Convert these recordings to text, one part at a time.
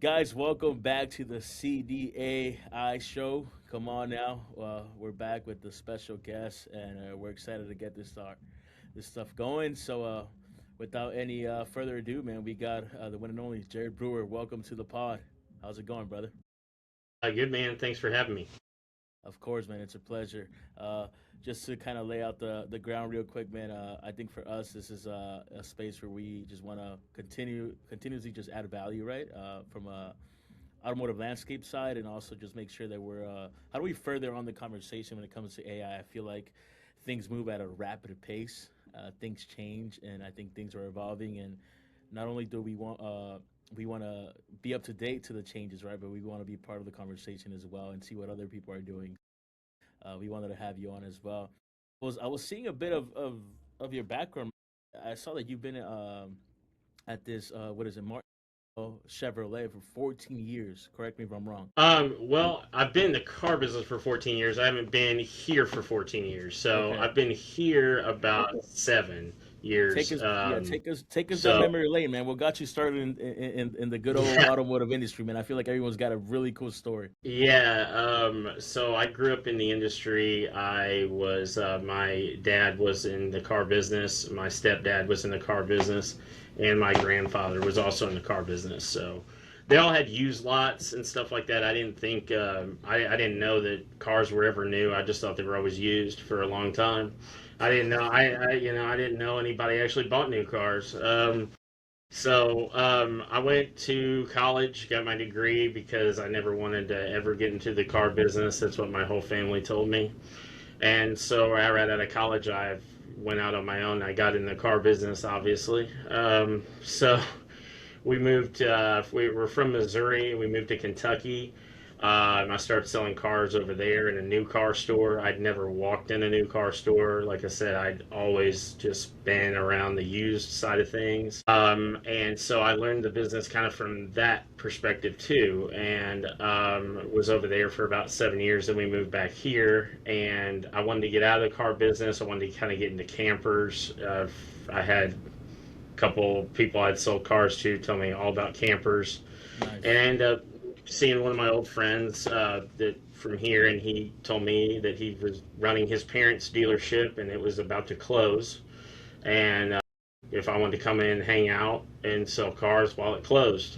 Guys, welcome back to the CDI Show. Come on now, we're back with the special guest, and we're excited to get this stuff going. Without any further ado, man, we got the one and only Jared Brewer. Welcome to the pod. How's it going, brother? Good man. Thanks for having me. Of course, man, it's a pleasure. Uh, just to kind of lay out the ground real quick, man. I think for us, this is a space where we just want to continuously just add value, right? From a automotive landscape side, and also just make sure that we're how do we further on the conversation when it comes to AI? I feel like things move at a rapid pace, things change, and I think things are evolving. And not only do we want to be up to date to the changes, right? But we want to be part of the conversation as well and see what other people are doing. We wanted to have you on as well. I was seeing a bit of your background. I saw that you've been at this what is it, Martin Chevrolet for 14 years. Correct me if I'm wrong. Well, I've been in the car business for 14 years. I haven't been here for 14 years. So Okay. I've been here about 7 years. Take us down So memory lane, man. What got you started in the good old automotive industry, man? I feel like everyone's got a really cool story. yeah, so I grew up in the industry. My dad was in the car business. My stepdad was in the car business, and my grandfather was also in the car business. So they all had used lots and stuff like that. I didn't know that cars were ever new. I just thought they were always used for a long time. I didn't know anybody actually bought new cars. I went to college, got my degree because I never wanted to ever get into the car business. That's what my whole family told me. And so right out of college, I went out on my own. I got in the car business, obviously. We were from Missouri. We moved to Kentucky. I started selling cars over there in a new car store. I'd never walked in a new car store. Like I said, I'd always just been around the used side of things. And so I learned the business kind of from that perspective too. And was over there for about 7 years. Then we moved back here, and I wanted to get out of the car business. I wanted to kind of get into campers. I had couple people I'd sold cars to tell me all about campers, and I Nice. ended up seeing one of my old friends that from here, and he told me that he was running his parents' dealership and it was about to close, and if I wanted to come in and hang out and sell cars while it closed.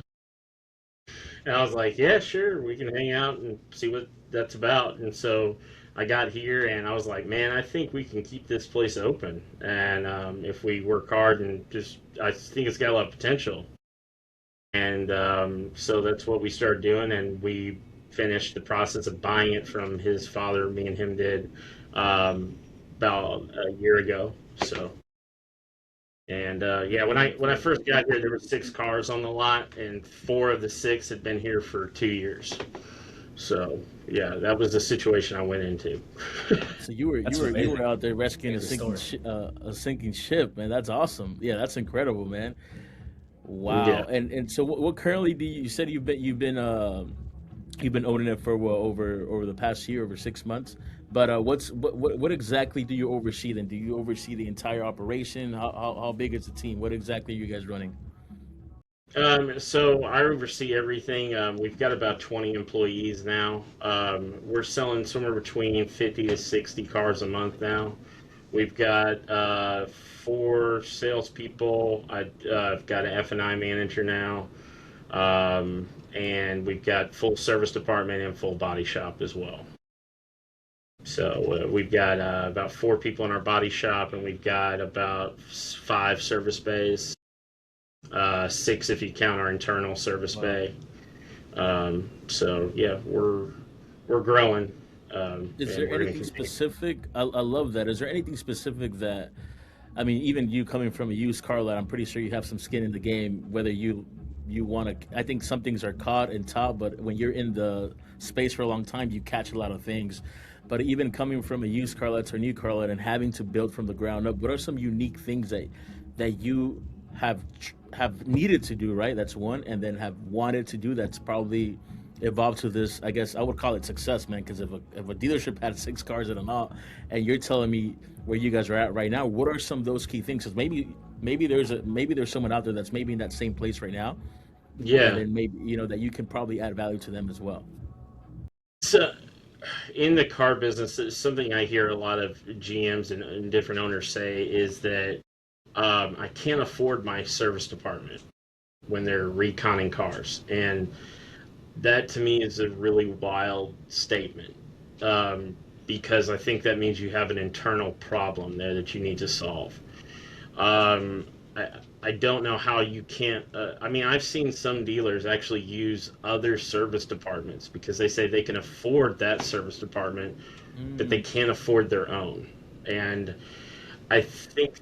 And I was like, yeah, sure, we can hang out and see what that's about. And so I got here and I was like, man, I think we can keep this place open. And if we work hard and just, I think it's got a lot of potential. And so that's what we started doing. And we finished the process of buying it from his father. Me and him did about a year ago. So. And yeah, when I Okay. first got here, there were 6 cars on the lot, and 4 of the 6 had been here for 2 years. So yeah, that was the situation I went into. So you were you That's were you amazing. were out there rescuing Amazing story. a sinking ship, man. That's awesome. Yeah, that's incredible, man. Yeah. Wow. And so what currently do you said you've been owning it for well, over the past year, over 6 months. But what exactly do you oversee then? Do you oversee the entire operation? How big is the team? What exactly are you guys running? So I oversee everything. We've got about 20 employees now. We're selling somewhere between 50 to 60 cars a month now. We've got 4 salespeople. I've got an F&I manager now. And we've got full service department and full body shop as well. So we've got about 4 people in our body shop, and we've got about 5 service bays, 6 if you count our internal service Wow. bay. So yeah, we're growing, Is and there we're going to anything continue. specific? I love that. Is there anything specific that I mean, even you coming from a used car lot, I'm pretty sure you have some skin in the game. Whether you want to, I think some things are caught and taught, but when you're in the space for a long time, you catch a lot of things. But even coming from a used car lot to a new car lot and having to build from the ground up, what are some unique things that you have needed to do? Right, that's one, and then have wanted to do. That's probably evolved to this. I guess I would call it success, man. Because if a dealership had 6 cars in a lot, and you're telling me where you guys are at right now, what are some of those key things? Because maybe there's someone out there that's maybe in that same place right now, and Yeah. then maybe that you can probably add value to them as well. So in the car business, it's something I hear a lot of GMs and different owners say is that I can't afford my service department when they're reconning cars. And that to me is a really wild statement, because I think that means you have an internal problem there that you need to solve. Um, I, I don't know how you can't. I mean, I've seen some dealers actually use other service departments because they say they can afford that service department, but they Mm. can't afford their own. And I think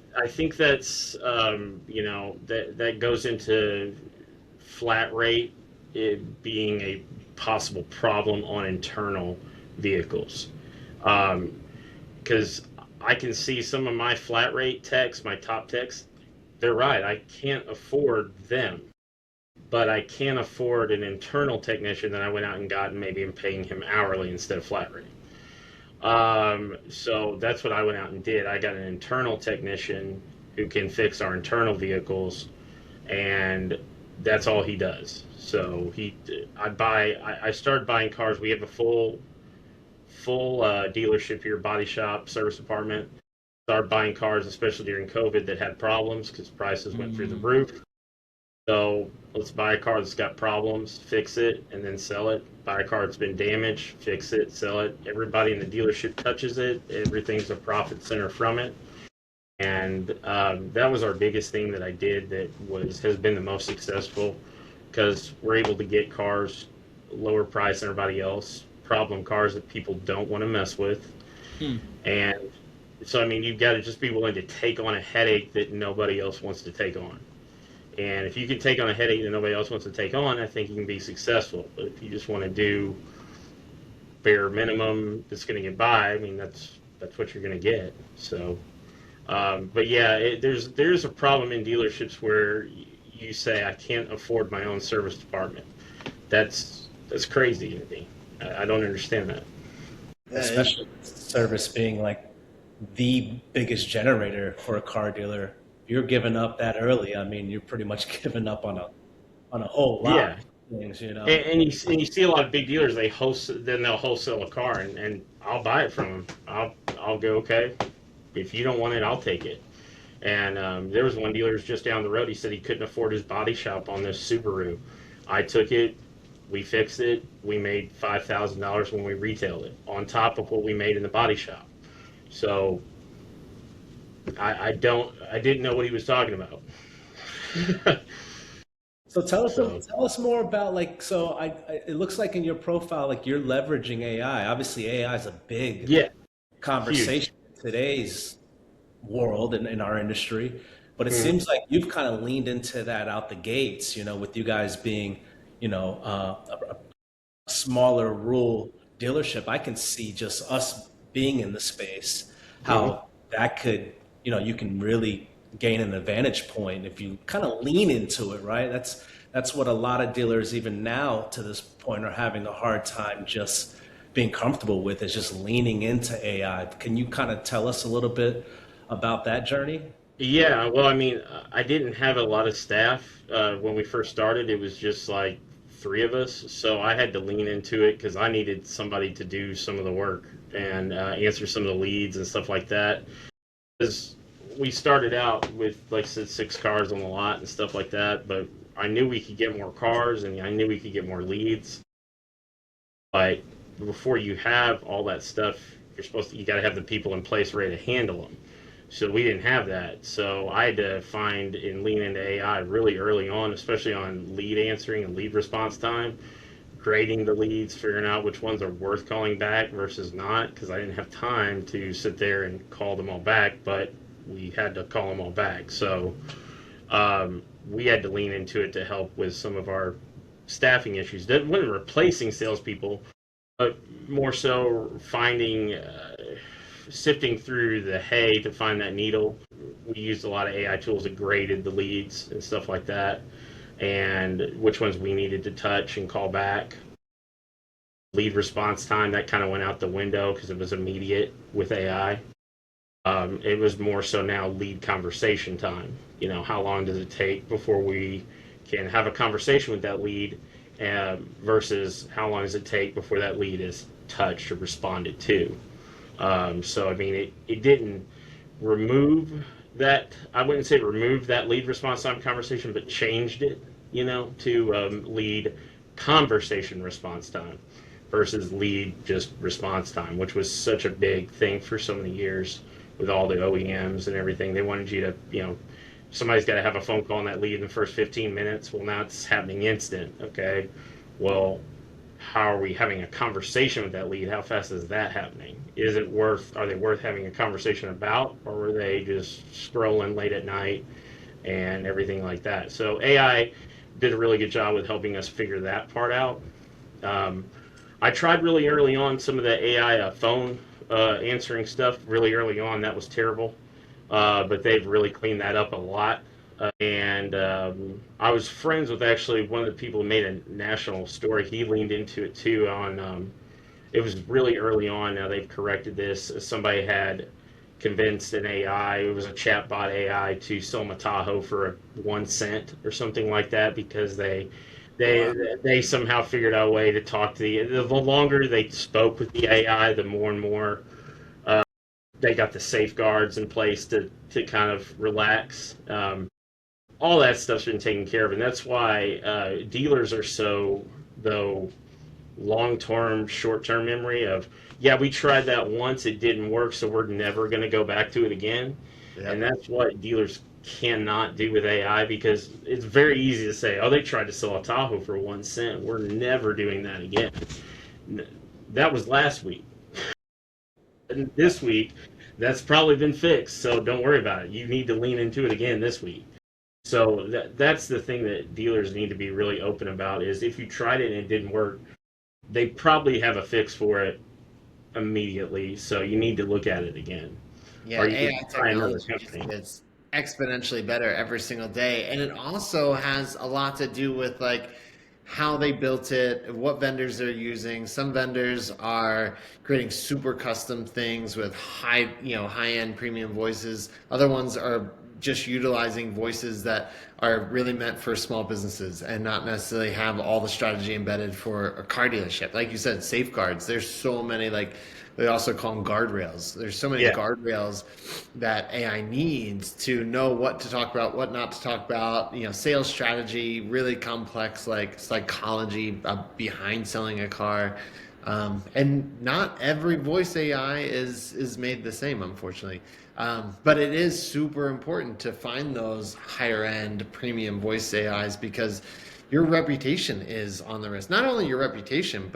that's that goes into flat rate it being a possible problem on internal vehicles. Because I can see some of my flat rate techs, my top techs, they're right. I can't afford them, but I can afford an internal technician that I went out and got, and maybe I'm paying him hourly instead of flat rate. So that's what I went out and did. I got an internal technician who can fix our internal vehicles, and that's all he does. So I started buying cars. We have a full dealership here, body shop, service department. Started buying cars, especially during COVID, that had problems because prices went through the Mm. roof. So let's buy a car that's got problems, fix it, and then sell it. Buy a car that's been damaged, fix it, sell it. Everybody in the dealership touches it. Everything's a profit center from it. And that was our biggest thing that I did that has been the most successful because we're able to get cars lower price than everybody else, problem cars that people don't want to mess with. Hmm. And so, I mean, you've got to just be willing to take on a headache that nobody else wants to take on. And if you can take on a headache that nobody else wants to take on, I think you can be successful. But if you just want to do bare minimum that's going to get by, I mean, that's what you're going to get. So, but yeah, there's a problem in dealerships where you say I can't afford my own service department. That's crazy to me. I don't understand that. Yeah, Especially service being like the biggest generator for a car dealer. If you're giving up that early, I mean, you're pretty much giving up on a whole lot Yeah, of things, you know. and you see a lot of big dealers. Then they'll wholesale a car, and I'll buy it from them. I'll go, okay. If you don't want it, I'll take it. And there was one dealer who's just down the road. He said he couldn't afford his body shop on this Subaru. I took it. We fixed it. We made $5,000 when we retailed it, on top of what we made in the body shop. So I didn't know what he was talking about. So So tell us more about like it looks like in your profile like you're leveraging AI. Obviously, AI is a big yeah, huge. conversation in today's world and in our industry, but it Mhm. seems like you've kind of leaned into that out the gates, you know, with you guys being, a smaller rural dealership. I can see just us being in the space, Mhm. how that could, you can really gain an advantage point if you kind of lean into it, right? That's what a lot of dealers even now to this point are having a hard time just being comfortable with is just leaning into AI. Can you kind of tell us a little bit about that journey? Yeah, well, I mean, I didn't have a lot of staff when we first started. It was just like three of us, so I had to lean into it because I needed somebody to do some of the work and answer some of the leads and stuff like that. Because we started out with, like I said, 6 cars on the lot and stuff like that, but I knew we could get more cars and I knew we could get more leads. But before you have all that stuff, you got to have the people in place ready to handle them. So we didn't have that. So I had to find and lean into AI really early on, especially on lead answering and lead response time, grading the leads, figuring out which ones are worth calling back versus not, because I didn't have time to sit there and call them all back, but we had to call them all back. So we had to lean into it to help with some of our staffing issues. That wasn't replacing salespeople, but more so finding, sifting through the hay to find that needle. We used a lot of AI tools that graded the leads and stuff like that, and which ones we needed to touch and call back. Lead response time, that kind of went out the window because it was immediate with AI. It was more so now lead conversation time. How long does it take before we can have a conversation with that lead, versus how long does it take before that lead is touched or responded to. So I mean, it didn't remove that. I wouldn't say remove that lead response time conversation, but changed it, to lead conversation response time versus lead just response time, which was such a big thing for so many years with all the OEMs and everything. They wanted you to, somebody's got to have a phone call on that lead in the first 15 minutes. Well, now it's happening instant. Okay. Well, how are we having a conversation with that lead? How fast is that happening? Are they worth having a conversation about, or were they just scrolling late at night and everything like that? So AI did a really good job with helping us figure that part out. I tried really early on some of the AI phone answering stuff really early on. That was terrible. But they've really cleaned that up a lot. And I was friends with actually one of the people who made a national story. He leaned into it too it was really early on. Now they've corrected this. Somebody had convinced an AI, it was a chatbot AI, to sell them a Tahoe for 1 cent or something like that, because they somehow figured out a way to talk to the longer they spoke with the AI, the more and more they got the safeguards in place to kind of relax. All that stuff's been taken care of, and that's why dealers are so, though, long-term, short-term memory of, yeah, we tried that once, it didn't work, so we're never going to go back to it again. Yep. And that's what dealers cannot do with AI, because it's very easy to say, oh, they tried to sell a Tahoe for 1 cent. We're never doing that again. That was last week. And this week, that's probably been fixed, so don't worry about it. You need to lean into it again this week. So that's the thing that dealers need to be really open about, is if you tried it and it didn't work, they probably have a fix for it immediately, so you need to look at it again. Yeah, or you AI can try another technology company. is exponentially better every single day, and it also has a lot to do with like how they built it, what vendors they're using. Some vendors are creating super custom things with high-end premium voices. Other ones are just utilizing voices that are really meant for small businesses and not necessarily have all the strategy embedded for a car dealership. Like you said, safeguards. There's so many, like they also call them guardrails. There's so many guardrails that AI needs to know what to talk about, what not to talk about. Sales strategy, really complex, like psychology behind selling a car. And not every voice AI is made the same, unfortunately. But it is super important to find those higher end premium voice AIs, because your reputation is on the risk. Not only your reputation,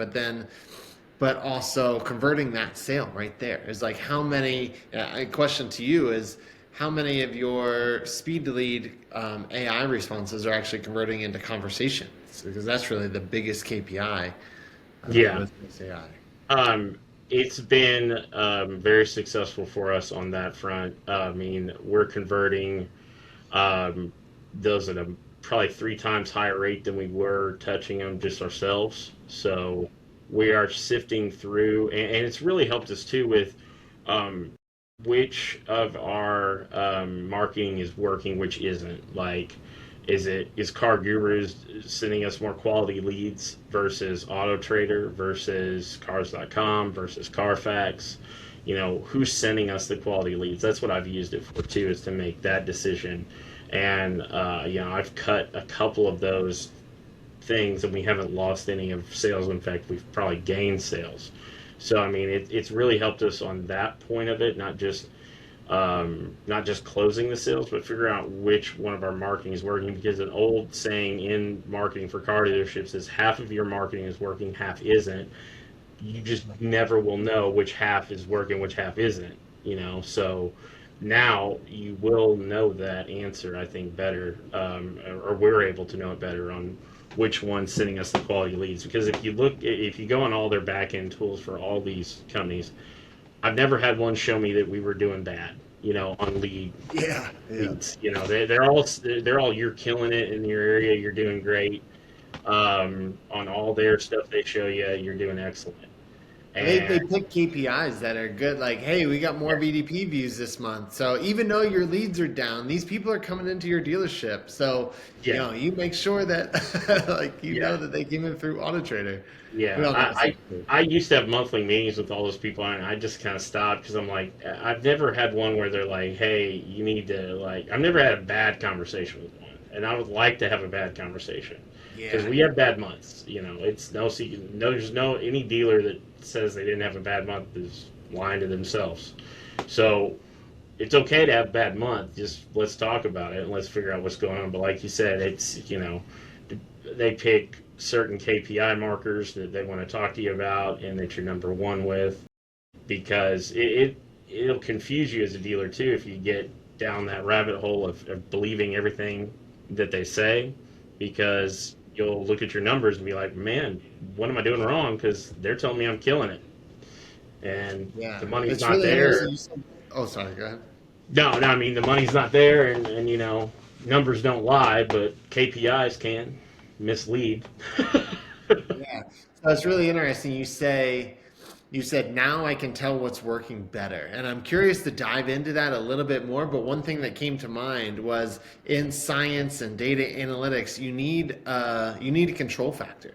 but also converting that sale right there is like how many. A question to you is, how many of your speed to lead AI responses are actually converting into conversations? Because that's really the biggest KPI. With this AI. It's been very successful for us on that front. I mean, we're converting those at a probably 3 times higher rate than we were touching them just ourselves. So we are sifting through, and it's really helped us too with which of our marketing is working, which isn't. Like, is Car Gurus sending us more quality leads versus Auto Trader versus Cars.com versus Carfax? Who's sending us the quality leads? That's what I've used it for too, is to make that decision. And I've cut a couple of those things, and we haven't lost any of sales. In fact, we've probably gained sales. So I mean, it's really helped us on that point of it, not just closing the sales, but figuring out which one of our marketing is working. Because an old saying in marketing for car dealerships is, half of your marketing is working, half isn't. You just never will know which half is working, which half isn't. So now you will know that answer, I think, better, or we're able to know it better on which one's sending us the quality leads. Because if you go on all their back end tools for all these companies, I've never had one show me that we were doing bad, on leads. They're all, you're killing it in your area, you're doing great. On all their stuff they show you, you're doing excellent. They And pick KPIs that are good, like, hey, we got more VDP views this month. So even though your leads are down, these people are coming into your dealership. So, yeah, you make sure that like yeah, that they came in through Auto Trader. We yeah. all know I, Salesforce. I used to have monthly meetings with all those people, and I just kind of stopped because I'm like, I've never had one where they're like, hey, you need to like. I've never had a bad conversation with one, and I would like to have a bad conversation because Yeah. we have bad months. It's no secret. No, there's no any dealer that says they didn't have a bad month is lying to themselves. So it's okay to have a bad month. Just let's talk about it and let's figure out what's going on. But like you said, it's they pick certain KPI markers that they want to talk to you about and that you're number one with because it'll confuse you as a dealer too if you get down that rabbit hole of believing everything that they say because you'll look at your numbers and be like, man, what am I doing wrong? Because they're telling me I'm killing it and Yeah. the money's It's not really interesting. there. You said, oh, sorry, go ahead. No, I mean the money's not there, and numbers don't lie, but KPIs can mislead. Yeah. So it's really interesting. You said now I can tell what's working better. And I'm curious to dive into that a little bit more, but one thing that came to mind was in science and data analytics, you need a control factor.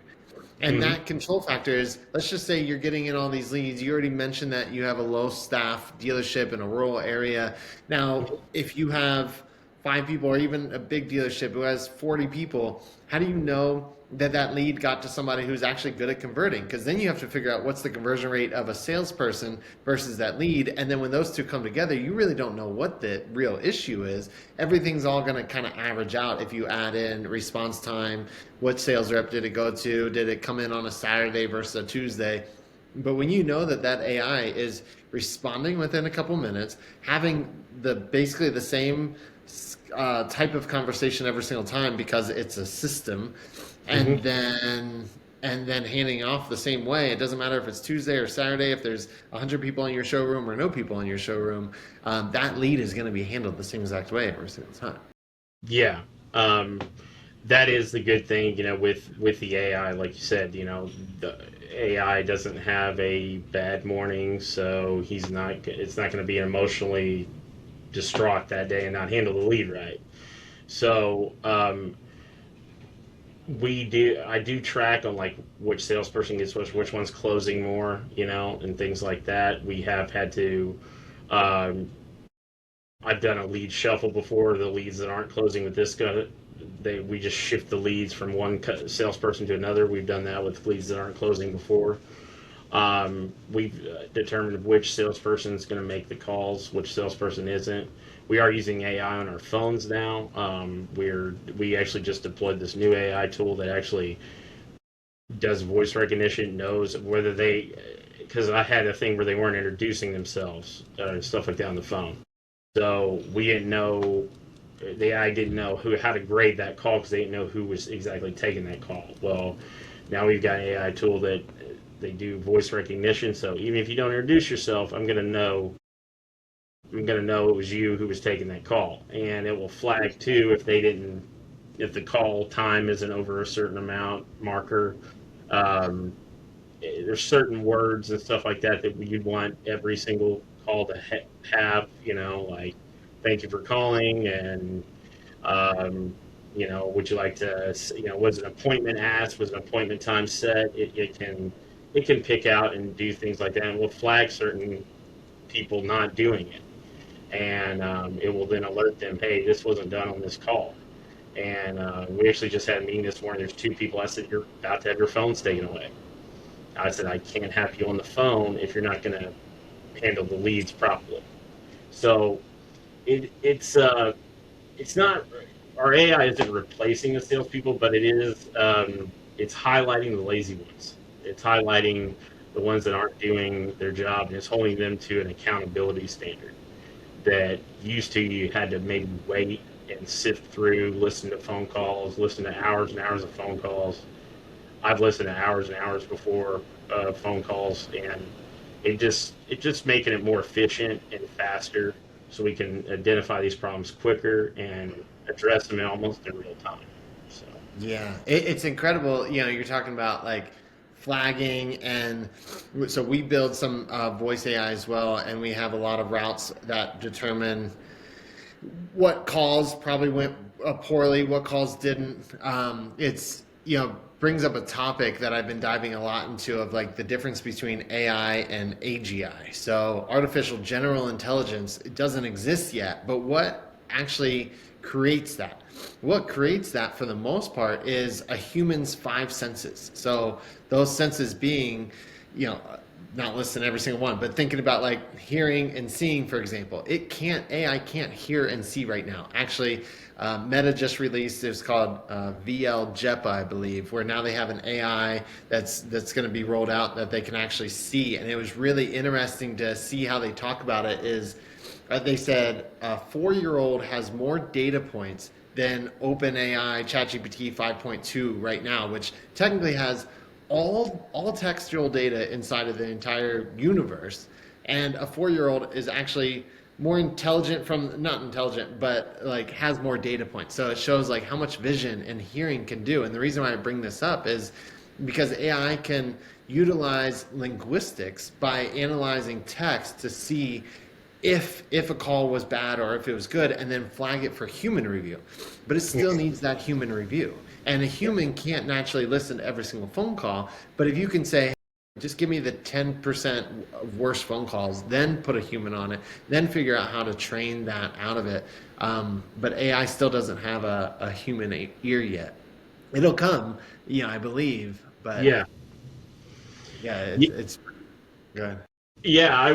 And Hmm. that control factor is, let's just say you're getting in all these leads. You already mentioned that you have a low staff dealership in a rural area. Now, if you have 5 people or even a big dealership who has 40 people, how do you know that that lead got to somebody who's actually good at converting? Because then you have to figure out what's the conversion rate of a salesperson versus that lead. And then when those two come together, you really don't know what the real issue is. Everything's all going to kind of average out if you add in response time, what sales rep did it go to, did it come in on a Saturday versus a Tuesday. But when you know that that AI is responding within a couple minutes, having the basically the same type of conversation every single time because it's a system, Hmm. and then handing off the same way. It doesn't matter if it's Tuesday or Saturday. If there's 100 people in your showroom or no people in your showroom, that lead is going to be handled the same exact way every single time. Yeah, um, that is the good thing, with the AI. Like you said, the AI doesn't have a bad morning, so he's not. It's not going to be emotionally distraught that day and not handle the lead right. So I do track on like which salesperson gets which one's closing more, and things like that. We have had to. Um, I've done a lead shuffle before. The leads that aren't closing with this guy, we just shift the leads from one salesperson to another. We've done that with leads that aren't closing before. We've determined which salesperson is going to make the calls, which salesperson isn't. We are using AI on our phones now. We actually just deployed this new AI tool that actually does voice recognition, knows whether because I had a thing where they weren't introducing themselves and stuff like that on the phone. So we didn't know, the AI didn't know how to grade that call because they didn't know who was exactly taking that call. Well, now we've got an AI tool that they do voice recognition. So even if you don't introduce yourself, I'm gonna know it was you who was taking that call, and it will flag too if the call time isn't over a certain amount marker. Um, there's certain words and stuff like that that you'd want every single call to have, like thank you for calling and would you like to, was an appointment asked, was an appointment time set? It can pick out and do things like that, and will flag certain people not doing it, and it will then alert them, hey, this wasn't done on this call. And we actually just had a meeting this morning. There's 2 people. I said, you're about to have your phones taken away. I said, I can't have you on the phone if you're not going to handle the leads properly. So it's not, our AI isn't replacing the salespeople, but it's highlighting the lazy ones. It's highlighting the ones that aren't doing their job, and it's holding them to an accountability standard that used to you had to maybe wait and sift through, listen to phone calls, listen to hours and hours of phone calls. I've listened to hours and hours before phone calls, and it just making it more efficient and faster, so we can identify these problems quicker and address them almost in real time. So Yeah, it's incredible. You're talking about like flagging, and so we build some voice AI as well, and we have a lot of routes that determine what calls probably went poorly, what calls didn't. It's brings up a topic that I've been diving a lot into of like the difference between AI and AGI. So artificial general intelligence, it doesn't exist yet, but what actually creates that? What creates that for the most part is a human's five senses. So those senses being, not listing every single one, but thinking about like hearing and seeing, for example. AI can't hear and see right now. Actually, Meta just released, it's called VL JEPA, I believe, where now they have an AI that's going to be rolled out that they can actually see. And it was really interesting to see how they talk about it is, they said a 4-year-old has more data points than OpenAI ChatGPT 5.2 right now, which technically has all textual data inside of the entire universe, and a 4-year-old is actually more intelligent not intelligent, but like has more data points. So it shows like how much vision and hearing can do. And the reason why I bring this up is because AI can utilize linguistics by analyzing text to see if a call was bad or if it was good, and then flag it for human review. But it still needs that human review. And a human can't naturally listen to every single phone call. But if you can say, hey, just give me the 10% worst phone calls, then put a human on it, then figure out how to train that out of it. But AI still doesn't have a human ear yet. It'll come, I believe. But Yeah. It's good. Yeah, I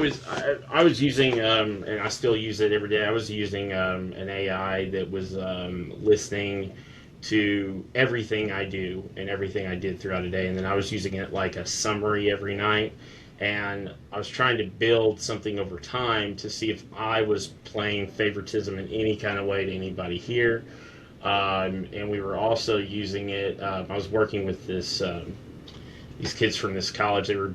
was using and I still use it every day. I was using an AI that was listening to everything I do and everything I did throughout a day, and then I was using it like a summary every night. And I was trying to build something over time to see if I was playing favoritism in any kind of way to anybody here. And we were also using it. I was working with these kids from this college. They were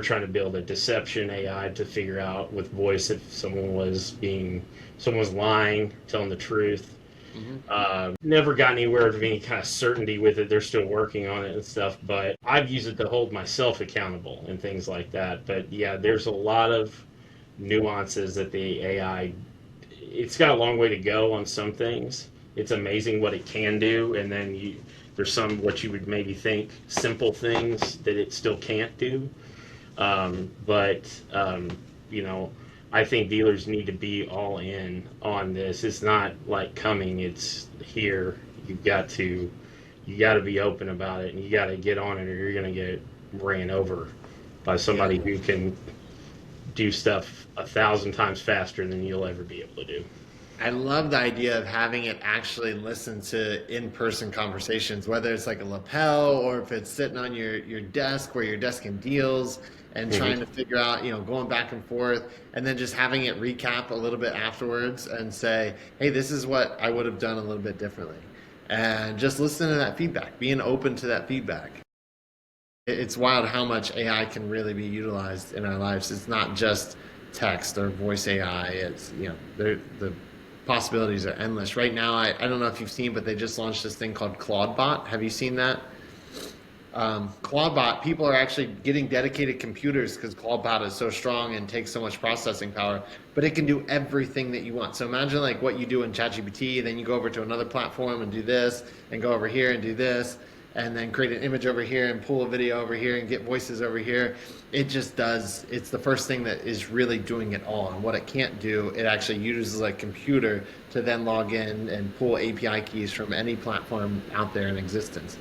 trying to build a deception AI to figure out with voice if someone was lying, telling the truth. Never got anywhere of any kind of certainty with it. They're still working on it and stuff, but I've used it to hold myself accountable and things like that. But yeah, there's a lot of nuances that the AI, it's got a long way to go on some things. It's amazing what it can do, and then there's some what you would maybe think simple things that it still can't do. But I think dealers need to be all in on this. It's not like coming; it's here. You got to be open about it, and you got to get on it, or you're going to get ran over by somebody who can do stuff 1,000 times faster than you'll ever be able to do. I love the idea of having it actually listen to in-person conversations, whether it's like a lapel or if it's sitting on your desk where you're desking deals and trying to figure out, going back and forth, and then just having it recap a little bit afterwards and say, hey, this is what I would have done a little bit differently. And just listen to that feedback, being open to that feedback. It's wild how much AI can really be utilized in our lives. It's not just text or voice AI. It's, the possibilities are endless. Right now, I don't know if you've seen, but they just launched this thing called Claudebot. Have you seen that? Claudebot, people are actually getting dedicated computers because Claudebot is so strong and takes so much processing power, but it can do everything that you want. So imagine like what you do in ChatGPT, then you go over to another platform and do this, and go over here and do this, and then create an image over here and pull a video over here and get voices over here. It just does, it's the first thing that is really doing it all. And what it can't do, it actually uses a computer to then log in and pull API keys from any platform out there in existence.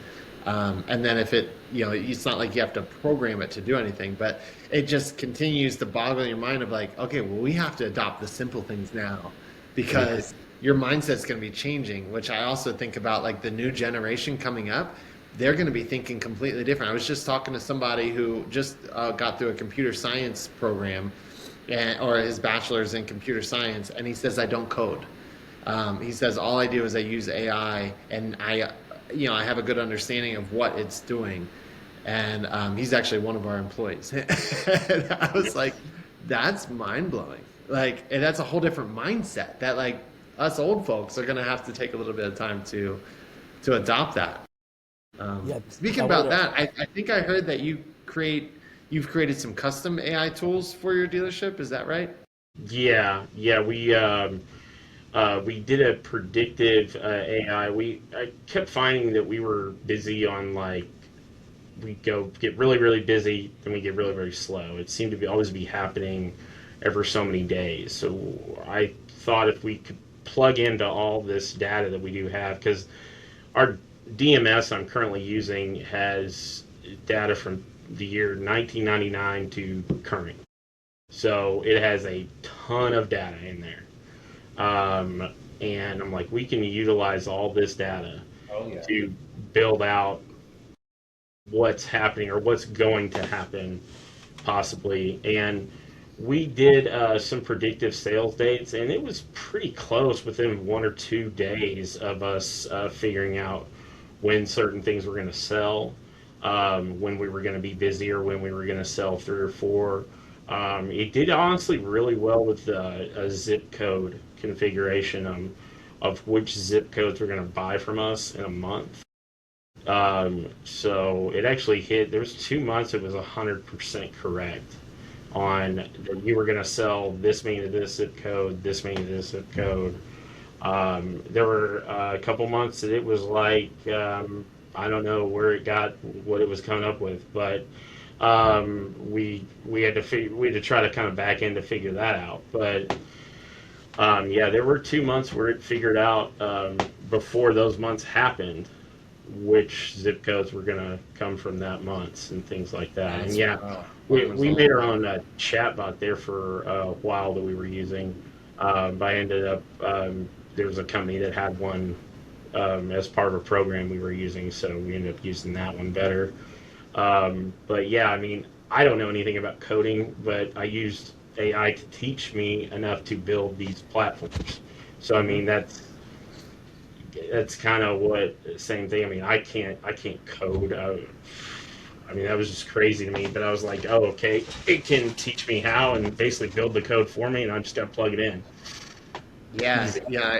And then if it's not like you have to program it to do anything, but it just continues to boggle your mind of like, okay, well, we have to adopt the simple things now because your mindset's going to be changing, which I also think about like the new generation coming up. They're going to be thinking completely different. I was just talking to somebody who just got through a computer science program or his bachelor's in computer science, and he says, I don't code. He says, all I do is I use AI, and I have a good understanding of what it's doing. And he's actually one of our employees. And I was like, that's mind-blowing. Like, and that's a whole different mindset that like us old folks are going to have to take a little bit of time to adopt that. Yeah, Speaking I about wanted to. that, I think I heard that you've created some custom AI tools for your dealership. Is that right? Yeah, we did a predictive AI. I kept finding that we were busy on like we go get really busy, then we get really slow. It seemed to be always be happening every so many days. So I thought if we could plug into all this data that we do have, because our DMS I'm currently using has data from the year 1999 to current. So it has a ton of data in there. And I'm like, we can utilize all this data Oh yeah. to build out what's happening or what's going to happen possibly. And we did some predictive sales dates, and it was pretty close within 1 or 2 days of us figuring out when certain things were going to sell, when we were going to be busy, or when we were going to sell 3 or 4. It did honestly really well with a zip code configuration of which zip codes we're going to buy from us in a month. So it actually hit. There was 2 months it was 100% correct on that you were going to sell this many to this zip code, this many to this zip code. There were a couple months that it was like I don't know where it got what it was coming up with, but we had to we had to try to kind of back end to figure that out. But yeah, there were 2 months where it figured out before those months happened which zip codes were going to come from that months and things like that. And That's yeah, we wonderful. made our own chat bot there for a while that we were using. I ended up, there was a company that had one as part of a program we were using, so we ended up using that one better. But yeah, I mean, I don't know anything about coding, but I used AI to teach me enough to build these platforms. So I mean, that's kind of what same thing. I mean, I can't code. I mean, that was just crazy to me. But I was like, oh, okay, it can teach me how and basically build the code for me, and I just got to plug it in. Yeah, Easy. yeah.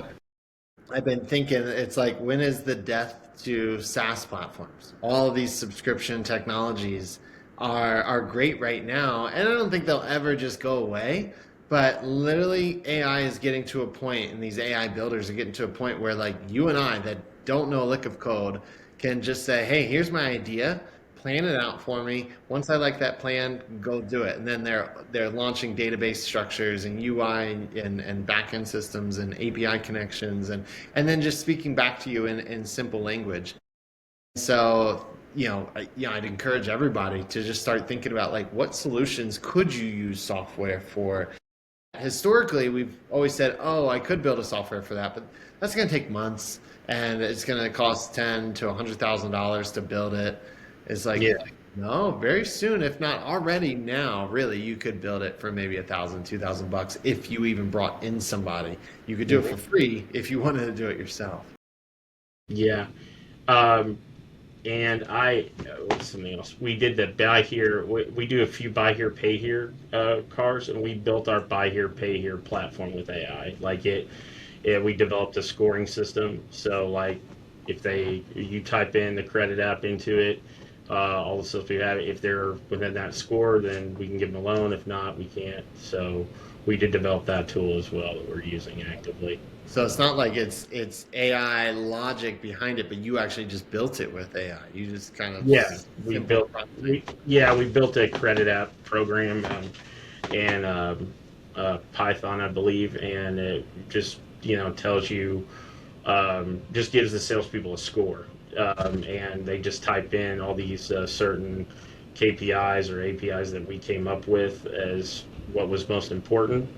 I've been thinking it's like when is the death to SaaS platforms? All of these subscription technologies are great right now, and I don't think they'll ever just go away. But literally, AI is getting to a point, and these AI builders are getting to a point where, like you and I, that don't know a lick of code, can just say, "Hey, here's my idea. Plan it out for me. Once I like that plan, go do it." And then they're launching database structures and UI and backend systems and API connections and then just speaking back to you in simple language. So, I'd encourage everybody to just start thinking about like what solutions could you use software for. Historically, we've always said, "Oh, I could build a software for that," but that's going to take months, and it's going to cost $10,000 to $100,000 to build it. It's like, Yeah. no, very soon, if not already now, really, you could build it for maybe 1,000, $2,000 if you even brought in somebody. You could do it for Mhm. free if you wanted to do it yourself. Yeah. Um, and what's something else? We did the buy here. We do a few buy here, pay here cars, and we built our buy here, pay here platform with AI. Like we developed a scoring system. So like if you type in the credit app into it, all the stuff we have, if they're within that score, then we can give them a loan. If not, we can't. So we did develop that tool as well that we're using actively. So it's not like it's AI logic behind it, but you actually just built it with AI. You just kind of Yeah, simple processing. we built a credit app program and Python, I believe, and it just tells you just gives the salespeople a score, and they just type in all these certain KPIs or APIs that we came up with as what was most important.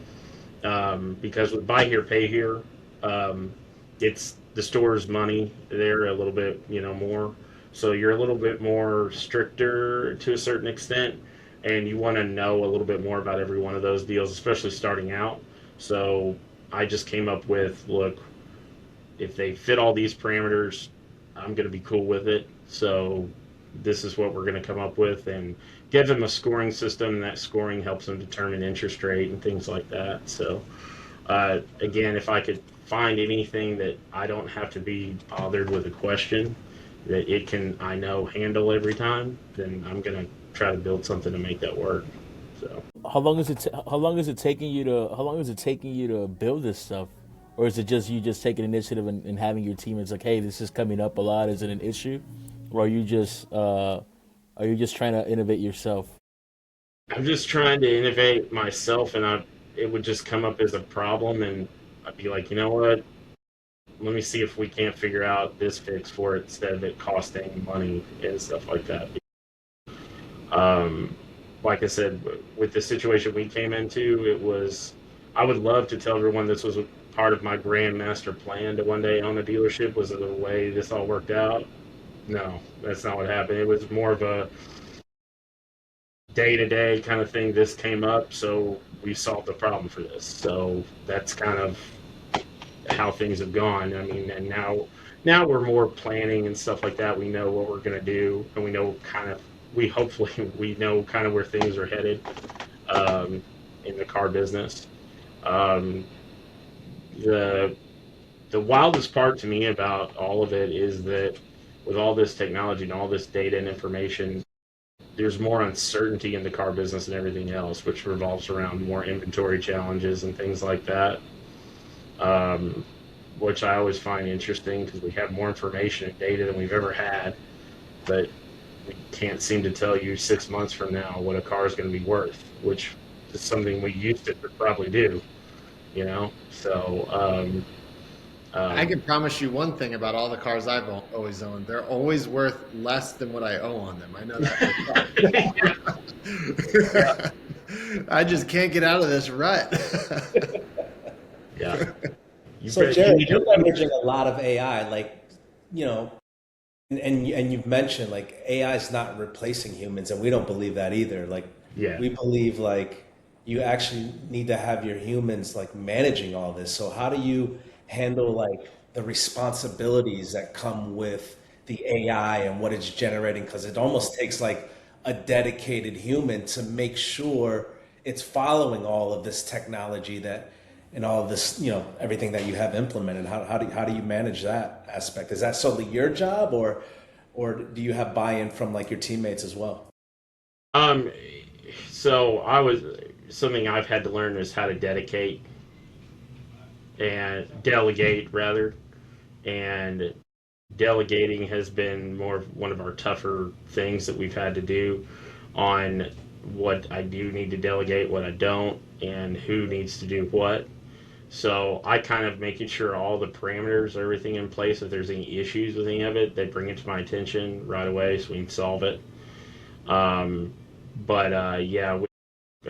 Because with buy here, pay here, um, it's the store's money. They're a little bit, more. So you're a little bit more stricter to a certain extent, and you want to know a little bit more about every one of those deals, especially starting out. So I just came up with, look, if they fit all these parameters, I'm going to be cool with it. So this is what we're going to come up with and give them a scoring system. And that scoring helps them determine interest rate and things like that. So again, if I could find anything that I don't have to be bothered with a question, that it can, I know, handle every time, then I'm gonna try to build something to make that work. So how long is it taking you to build this stuff, or is it just you just taking initiative and having your team? It's like, hey, this is coming up a lot. Is it an issue, or are you just trying to innovate yourself? I'm just trying to innovate myself, and it would just come up as a problem, and I'd be like, you know what? Let me see if we can't figure out this fix for it instead of it costing money and stuff like that. Um, like I said, with the situation we came into, it was, I would love to tell everyone this was part of my grand master plan to one day own a dealership. Was it the way this all worked out? No, that's not what happened. It was more of a day to day kind of thing. This came up, so we solved the problem for this. So that's kind of how things have gone. I mean, and now we're more planning and stuff like that. We know what we're going to do, and we know kind of we hopefully we know kind of where things are headed in the car business. Um, the the wildest part to me about all of it is that with all this technology and all this data and information, there's more uncertainty in the car business and everything else, which revolves around more inventory challenges and things like that. Um, which I always find interesting because we have more information and data than we've ever had, but we can't seem to tell you 6 months from now what a car is going to be worth, which is something we used to probably do, you know? So, I can promise you one thing about all the cars I've always owned. They're always worth less than what I owe on them. I know that for a fact. I just can't get out of this rut. yeah. So Jared, you're leveraging a lot of AI, like, you know, and you've mentioned like AI is not replacing humans, and we don't believe that either. Like, Yeah. we believe like you actually need to have your humans like managing all this. So how do you handle like the responsibilities that come with the AI and what it's generating? Because it almost takes like a dedicated human to make sure it's following all of this technology that and all of this, you know, everything that you have implemented. How do you manage that aspect? Is that solely your job, or do you have buy-in from like your teammates as well? Um, so I was something I've had to learn is how to dedicate and delegate rather, and delegating has been more of one of our tougher things that we've had to do on what I do need to delegate, what I don't, and who needs to do what. So I kind of making sure all the parameters, everything in place. If there's any issues with any of it, they bring it to my attention right away so we can solve it. Um, but yeah,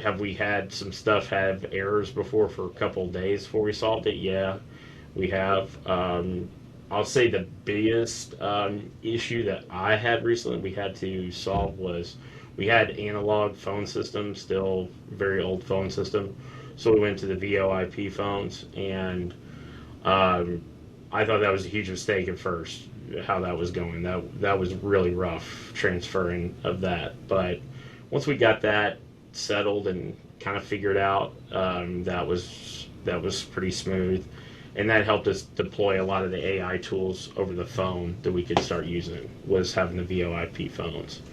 have we had some stuff have errors before for a couple of days before we solved it? Yeah, we have. I'll say the biggest issue that I had recently we had to solve was we had analog phone system, still very old phone system. So we went to the VoIP phones, and um, I thought that was a huge mistake at first. How that was going, that was really rough transferring of that. But once we got that settled and kind of figured out, that was pretty smooth, and that helped us deploy a lot of the AI tools over the phone that we could start using. Was having the VoIP phones.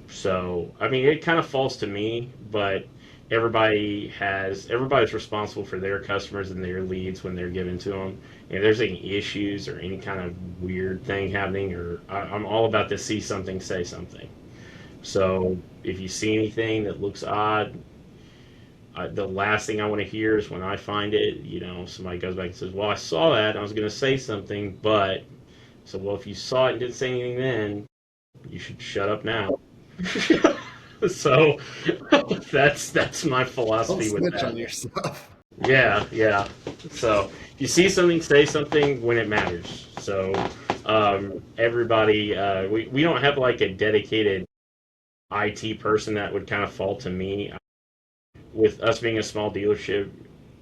So I mean, it kind of falls to me, but everybody's responsible for their customers and their leads when they're given to them. And if there's any issues or any kind of weird thing happening, or I'm all about to see something, say something. So if you see anything that looks odd, the last thing I want to hear is when I find it, somebody goes back and says, "Well, I saw that. And I was going to say something, but." So, well, if you saw it and didn't say anything then, you should shut up now. So that's my Don't philosophy with snitch that. on yourself. Yeah, yeah. So if you see something, say something when it matters. So everybody, we don't have like a dedicated IT person that would kind of fall to me. With us being a small dealership,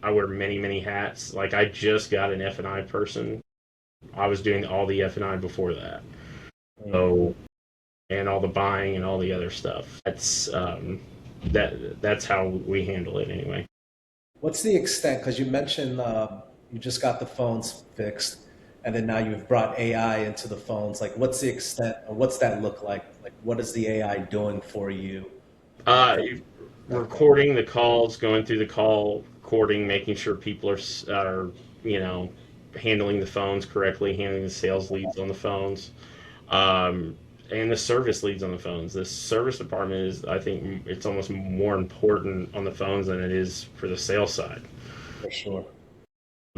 I wear many, many hats. Like I just got an F&I person. I was doing all the F&I before that. So and all the buying and all the other stuff. That's how we handle it anyway. What's the extent? Because you mentioned you just got the phones fixed. and then now you've brought AI into the phones. Like, what's the extent, or what's that look like? Like, what is the AI doing for you? Uh, From that point? Recording the calls, going through the call recording, making sure people are you know handling the phones correctly, handling the sales leads on the phones, um, and the service leads on the phones. The service department is, I think, it's almost more important on the phones than it is for the sales side, For sure.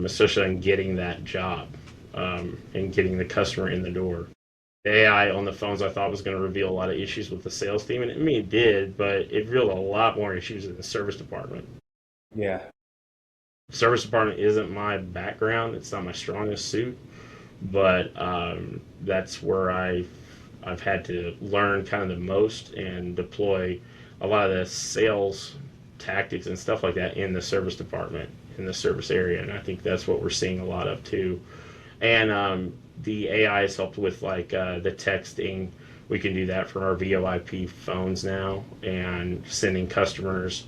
especially in getting that job, and getting the customer in the door. AI on the phones, I thought, was going to reveal a lot of issues with the sales team, and I mean it did, but it revealed a lot more issues in the service department. Yeah. Service department isn't my background; it's not my strongest suit, but that's where I've had to learn kind of the most and deploy a lot of the sales tactics and stuff like that in the service department, in the service area, and I think that's what we're seeing a lot of too. And the AI has helped with like the texting. We can do that from our VoIP phones now, and sending customers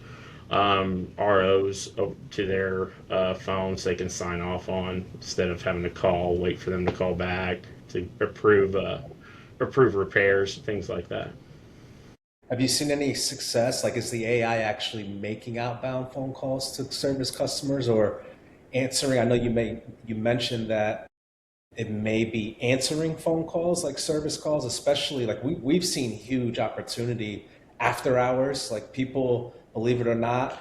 ROs to their phones they can sign off on instead of having to call, wait for them to call back to approve repairs, things like that. Have you seen any success? Like, is the AI actually making outbound phone calls to service customers or answering? I know you mentioned that it may be answering phone calls like service calls, especially like we've seen huge opportunity after hours. Like, people, believe it or not,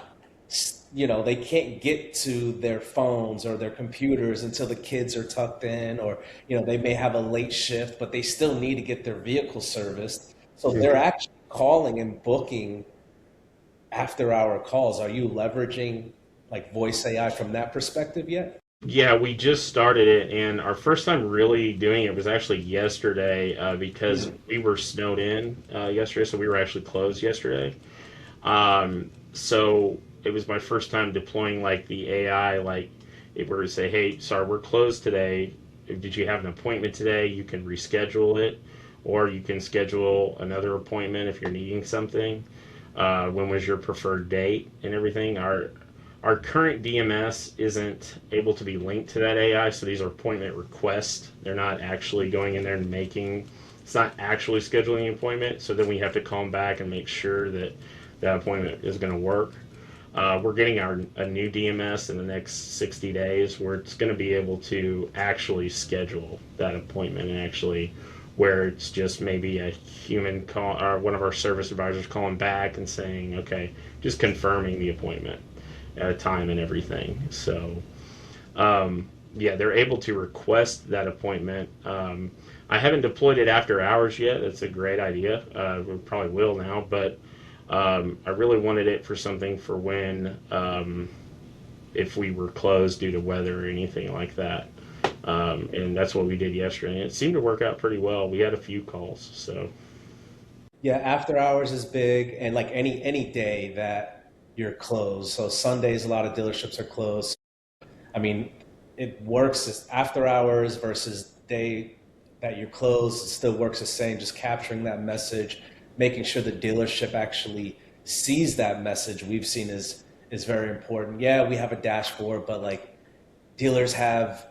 they can't get to their phones or their computers until the kids are tucked in, or they may have a late shift, but they still need to get their vehicle serviced, so they're Mhm. actually calling and booking after hour calls. Are you leveraging like voice AI from that perspective yet? Yeah, we just started it, and our first time really doing it was actually yesterday, because we were snowed in yesterday, so we were actually closed yesterday. So it was my first time deploying like the AI, like if we were to say, "Hey, sorry, we're closed today. Did you have an appointment today? You can reschedule it, or you can schedule another appointment if you're needing something. When was your preferred date and everything?" Our current DMS isn't able to be linked to that AI, so these are appointment requests. They're not actually going in there and making. It's not actually scheduling an appointment. So then we have to call them back and make sure that that appointment is going to work. We're getting a new DMS in the next 60 days where it's going to be able to actually schedule that appointment, and actually where it's just maybe a human call or one of our service advisors calling back and saying, okay, just confirming the appointment at a time and everything. So, yeah, they're able to request that appointment. I haven't deployed it after hours yet. That's a great idea. We probably will now, but I really wanted it for something for when, if we were closed due to weather or anything like that. And that's what we did yesterday. And it seemed to work out pretty well. We had a few calls, so. Yeah, after hours is big, and like any day that you're closed. So Sundays, a lot of dealerships are closed. I mean, it works as after hours versus day that you're closed. It still works the same. Just capturing that message, making sure the dealership actually sees that message. We've seen is very important. Yeah, we have a dashboard, but like dealers have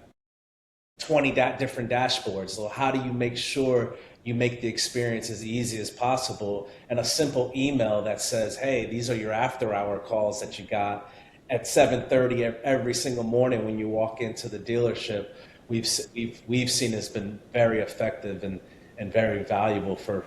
20 different dashboards. So how do you make sure you make the experience as easy as possible? And a simple email that says, "Hey, these are your after hour calls that you got at 7:30 every single morning when you walk into the dealership." We've seen has been very effective and very valuable for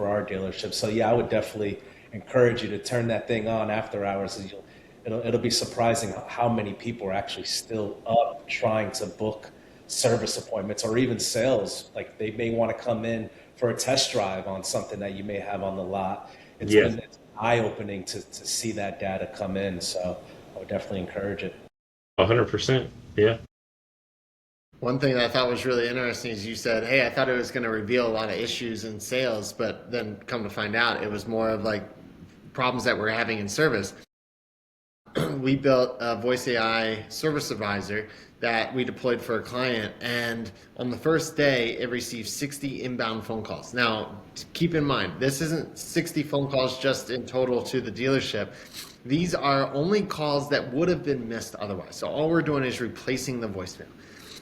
our dealership. So yeah, I would definitely encourage you to turn that thing on after hours. And it'll be surprising how many people are actually still up trying to book service appointments or even sales. Like, they may want to come in for a test drive on something that you may have on the lot. Yeah, It's eye opening to see that data come in. So I would definitely encourage it. 100%. Yeah. One thing that I thought was really interesting is you said, "Hey, I thought it was going to reveal a lot of issues in sales, but then come to find out it was more of like problems that we're having in service." We built a voice AI service advisor that we deployed for a client, and on the first day, it received 60 inbound phone calls. Now, keep in mind, this isn't 60 phone calls just in total to the dealership. These are only calls that would have been missed otherwise. So all we're doing is replacing the voicemail.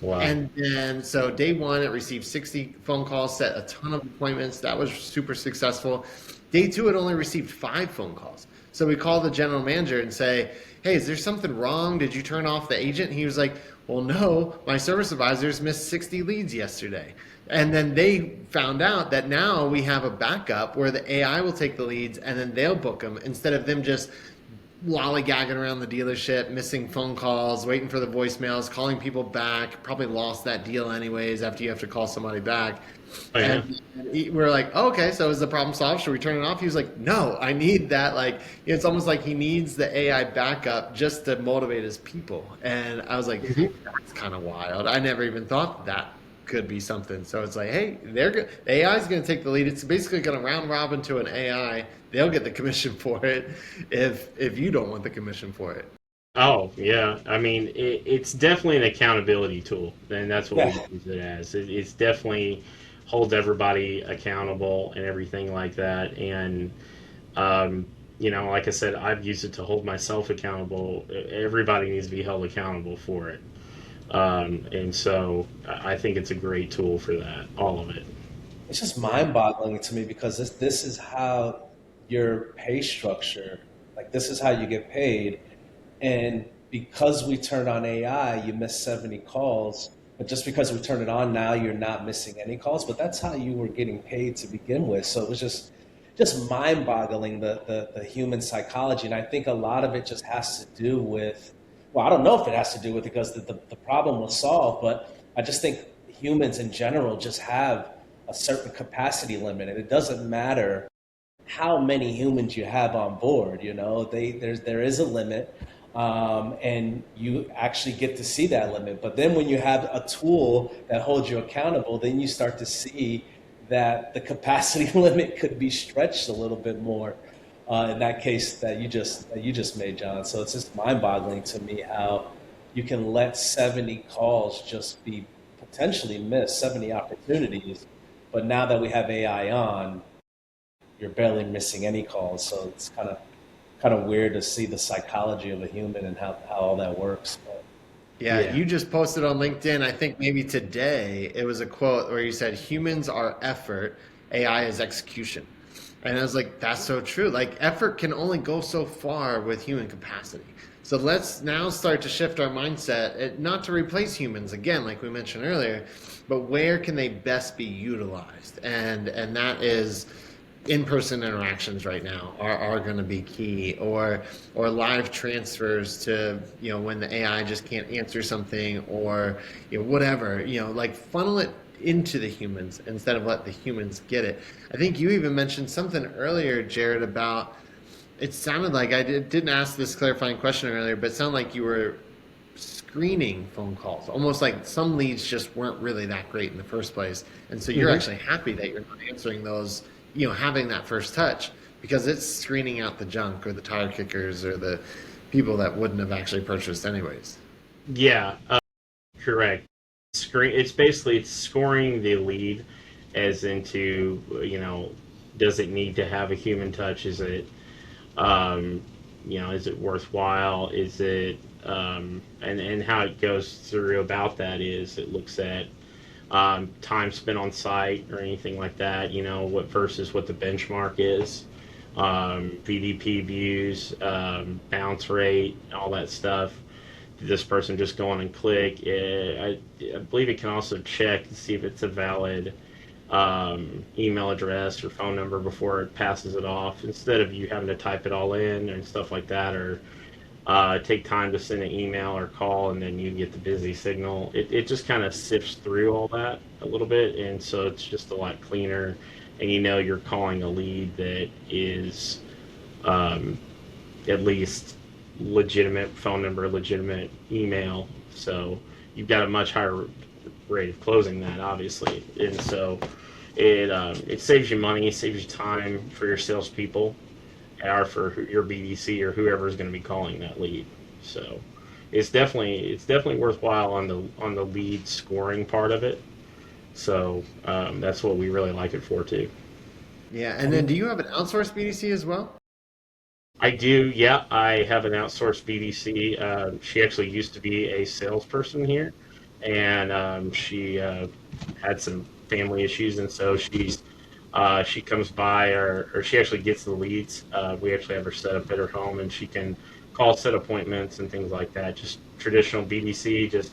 Wow. And then, so day one, it received 60 phone calls, set a ton of appointments. That was super successful. Day two, it only received 5 phone calls. So we called the general manager and say, hey, is there something wrong? Did you turn off the agent? And he was like, well, no, my service advisors missed 60 leads yesterday. And then they found out that now we have a backup where the AI will take the leads and then they'll book them instead of them just lollygagging around the dealership, missing phone calls, waiting for the voicemails, calling people back. Probably lost that deal anyways after you have to call somebody back. Oh, yeah. And we're like, oh, okay, so is the problem solved? Should we turn it off? He was like, no, I need that. Like, it's almost like he needs the AI backup just to motivate his people. And I was like, that's kind of wild. I never even thought that could be something. So it's like, hey, the AI is going to take the lead. It's basically going to round robin to an AI. They'll get the commission for it if you don't want the commission for it. Oh, yeah. I mean, it's definitely an accountability tool, and that's what Yeah. we use it as. It's definitely holds everybody accountable and everything like that. And, like I said, I've used it to hold myself accountable. Everybody needs to be held accountable for it. And so I think it's a great tool for that, all of it. It's just mind-boggling to me because this is how your pay structure, like this is how you get paid. And because we turned on AI, you missed 70 calls. But just because we turned it on now, you're not missing any calls. But that's how you were getting paid to begin with. So it was just mind-boggling the human psychology. And I think a lot of it just has to do with, well, I don't know if it has to do with it because the problem was solved, but I just think humans in general just have a certain capacity limit, and it doesn't matter how many humans you have on board. There is a limit, and you actually get to see that limit. But then when you have a tool that holds you accountable, then you start to see that the capacity limit could be stretched a little bit more. In that case that you just made, John. So it's just mind-boggling to me how you can let 70 calls just be potentially missed, 70 opportunities. But now that we have AI on, you're barely missing any calls. So it's kind of weird to see the psychology of a human and how all that works. But Yeah, Yeah. you just posted on LinkedIn, I think maybe today, it was a quote where you said, humans are effort, AI is execution. And I was like, that's so true. Like, effort can only go so far with human capacity. So let's now start to shift our mindset, not to replace humans again, like we mentioned earlier, but where can they best be utilized? And that is in-person interactions right now are going to be key, or live transfers to when the AI just can't answer something, or whatever, like funnel it into the humans instead of let the humans get it. I think you even mentioned something earlier, Jared, about it sounded like didn't ask this clarifying question earlier, but it sounded like you were screening phone calls, almost like some leads just weren't really that great in the first place, and so you're Hmm. actually happy that you're not answering those, having that first touch, because it's screening out the junk or the tire kickers or the people that wouldn't have actually purchased anyways. Yeah, correct. It's basically it's scoring the lead as into, does it need to have a human touch? Um, is it worthwhile? Is it, and how it goes through about that is it looks at time spent on site or anything like that, what versus what the benchmark is, VDP views, bounce rate, all that stuff. Did this person just go on and click? I believe it can also check to see if it's a valid email address or phone number before it passes it off, instead of you having to type it all in and stuff like that, or take time to send an email or call and then you get the busy signal. It just kind of sifts through all that a little bit, and so it's just a lot cleaner, and you're calling a lead that is at least legitimate phone number, legitimate email. So you've got a much higher rate of closing that, obviously, and so it saves you money, saves you time for your salespeople, or for your BDC or whoever is going to be calling that lead. So it's definitely worthwhile on the lead scoring part of it. So that's what we really like it for too. Yeah, and then do you have an outsourced BDC as well? I do, yeah. I have an outsourced BDC. She actually used to be a salesperson here, and she had some family issues, and so she comes by, or she actually gets the leads. We actually have her set up at her home, and she can call, set appointments, and things like that. Just traditional BDC, just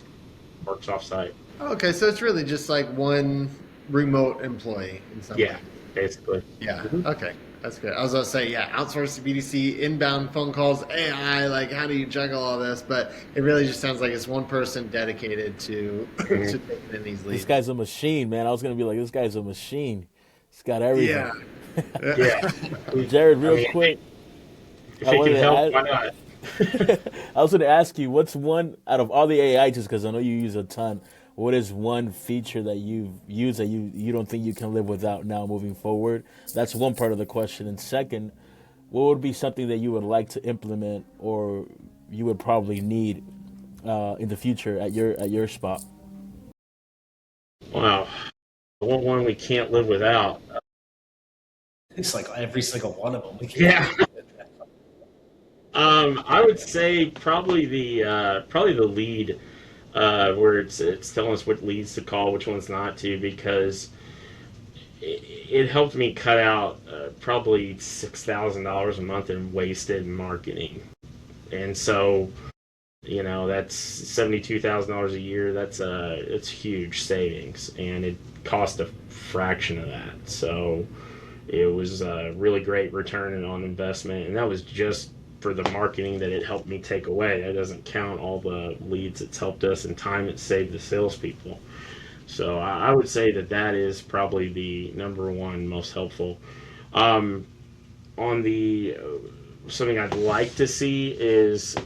works off site. Okay, so it's really just like one remote employee in some Yeah, way. basically. Yeah. Hmm. Okay. That's good. I was gonna say, yeah, outsource to BDC, inbound phone calls, AI. Like, how do you juggle all this? But it really just sounds like it's one person dedicated to to Hmm. taking in these This leads. guy's a machine, man. I was gonna be like, this guy's a machine. He's got Yeah. everything. Yeah. Jared, I real mean, quick, if I it can wanted to help, ask. why not? I was going to ask you, what's one out of all the AI, just because I know you use a ton. What is one feature that you've used that you don't think you can live without now moving forward? That's one part of the question. And second, what would be something that you would like to implement or you would probably need in the future at your spot? Wow. One we can't live without. It's like every single one of them. We can't. Yeah. I would say probably the lead, where it's telling us what leads to call, which ones not to, because it helped me cut out probably $6,000 a month in wasted marketing, and so that's $72,000 a year. That's it's huge savings, and it cost a fraction of that. So it was a really great return on investment, and that was just for the marketing that it helped me take away. That doesn't count all the leads it's helped us and time it saved the salespeople. So I would say that is probably the number one most helpful. Um, on the Something I'd like to see is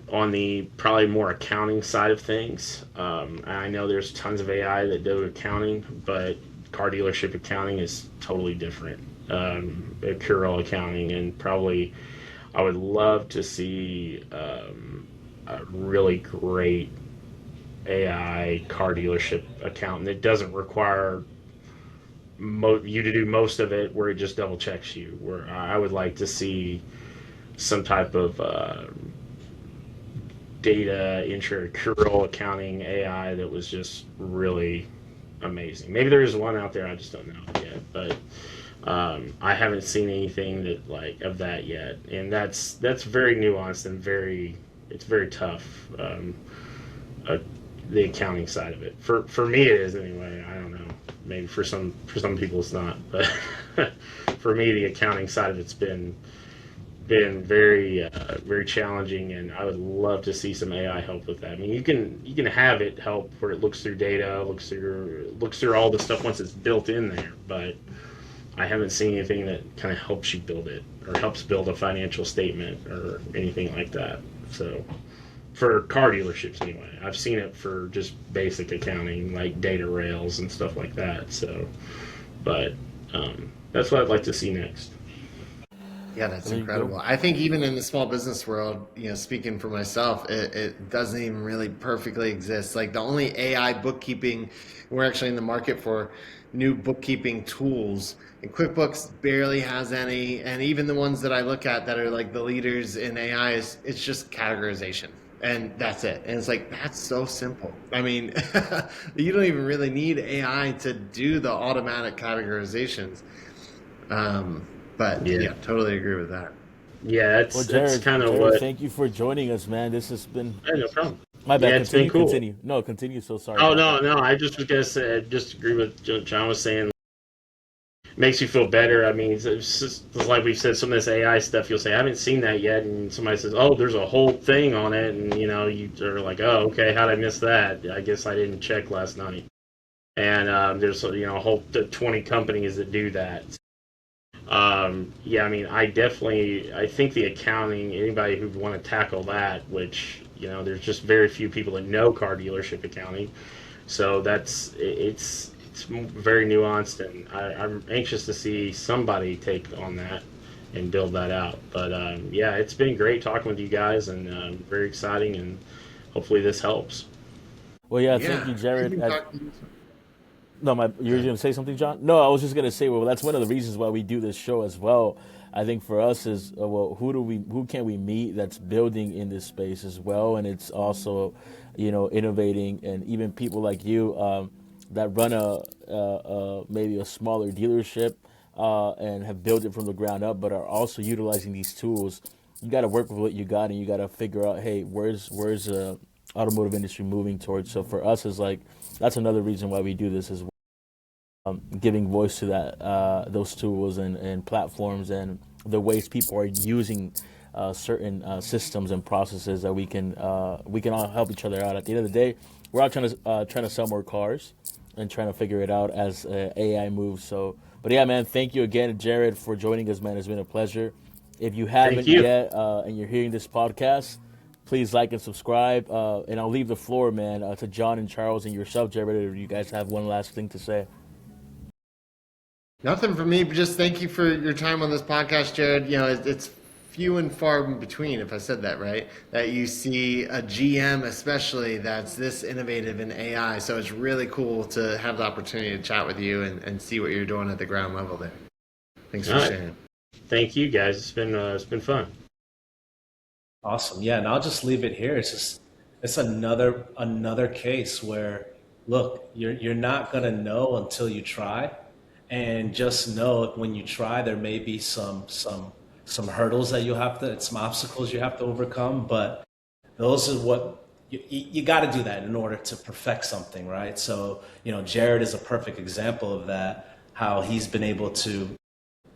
on the probably more accounting side of things. I know there's tons of AI that do accounting, but car dealership accounting is totally different. Accrual accounting, and probably I would love to see a really great AI car dealership accountant that doesn't require you to do most of it, where it just double checks you. Where I would like to see some type of data entry, accrual accounting AI that was just really amazing. Maybe there is one out there, I just don't know yet, but I haven't seen anything that like of that yet, and that's very nuanced and it's very tough. Uh, the accounting side of it, for me, it is anyway. I don't know. Maybe for some people it's not, but for me, the accounting side of it's been very challenging, and I would love to see some AI help with that. I mean, you can have it help where it looks through data, looks through all the stuff once it's built in there, but I haven't seen anything that kind of helps you build it or helps build a financial statement or anything like that. So for car dealerships anyway, I've seen it for just basic accounting like data rails and stuff like that. So, but that's what I'd like to see next. Yeah, that's There you go. incredible. I think even in the small business world, speaking for myself, it doesn't even really perfectly exist. Like the only AI bookkeeping, we're actually in the market for new bookkeeping tools. And QuickBooks barely has any, and even the ones that I look at that are like the leaders in AI, it's just categorization. And that's it. And it's like, that's so simple. I mean, you don't even really need AI to do the automatic categorizations. Um, but Yeah, yeah, totally agree with that. yeah, Well, that's kind of Jared, what. thank you for joining us, man. This has been No problem. my bad. Yeah, it's been Continue, cool. continue. No, continue. So sorry Oh about no, that. no, I just was gonna say, just agree with John was saying. Makes you feel better. I mean, it's like we've said, some of this AI stuff. You'll say, I haven't seen that yet, and somebody says, oh, there's a whole thing on it, and you are like, oh, okay, how'd I miss that? I guess I didn't check last night. And there's a whole 20 companies that do that. Yeah, I mean, I think the accounting, anybody who want to tackle that, which there's just very few people that know car dealership accounting, so it's very nuanced, and I'm anxious to see somebody take on that and build that out. But yeah, it's been great talking with you guys, and very exciting, and hopefully this helps. Well, yeah, thank Yeah, you, I Jared. can talk to you. No, you were Okay. going to say something, John? No, I was just going to say, well, that's one of the reasons why we do this show as well. I think for us is well, who can we meet that's building in this space as well, and it's also, innovating, and even people like you that run maybe a smaller dealership and have built it from the ground up, but are also utilizing these tools. You got to work with what you got, and you got to figure out, hey, where's automotive industry moving towards. So for us, is like that's another reason why we do this as well, giving voice to those tools and platforms and the ways people are using certain systems and processes that we can all help each other out. At the end of the day, we're all trying to sell more cars and trying to figure it out as AI moves. So, but yeah, man, thank you again, Jared, for joining us, man. It's been a pleasure. If you haven't you. yet and you're hearing this podcast, please like and subscribe. And I'll leave the floor, man, to John and Charles and yourself, Jared, if you guys have one last thing to say. Nothing for me, but just thank you for your time on this podcast, Jared. It's few and far in between, if I said that right, that you see a GM especially that's this innovative in AI. So it's really cool to have the opportunity to chat with you and see what you're doing at the ground level there. Thanks for sharing. Thank you, guys. It's been fun. Awesome. Yeah, and I'll just leave it here. It's another case where, look, you're not gonna know until you try, and just know when you try there may be some hurdles that some obstacles you have to overcome, but those are what you got to do that in order to perfect something, right? So Jared is a perfect example of that, how he's been able to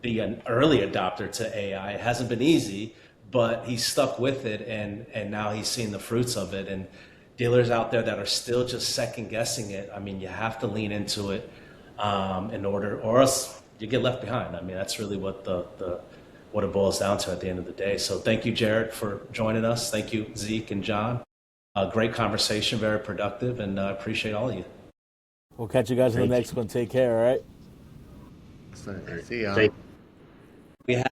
be an early adopter to AI. It hasn't been easy, but he's stuck with it, and now he's seeing the fruits of it. And dealers out there that are still just second guessing it, I mean, you have to lean into it in order, or else you get left behind. I mean, that's really what what it boils down to at the end of the day. So thank you, Jared, for joining us. Thank you, Zeke and John. Great conversation, very productive, and I appreciate all of you. We'll catch you guys in the next one. Take care, all right? See y'all. Thank We have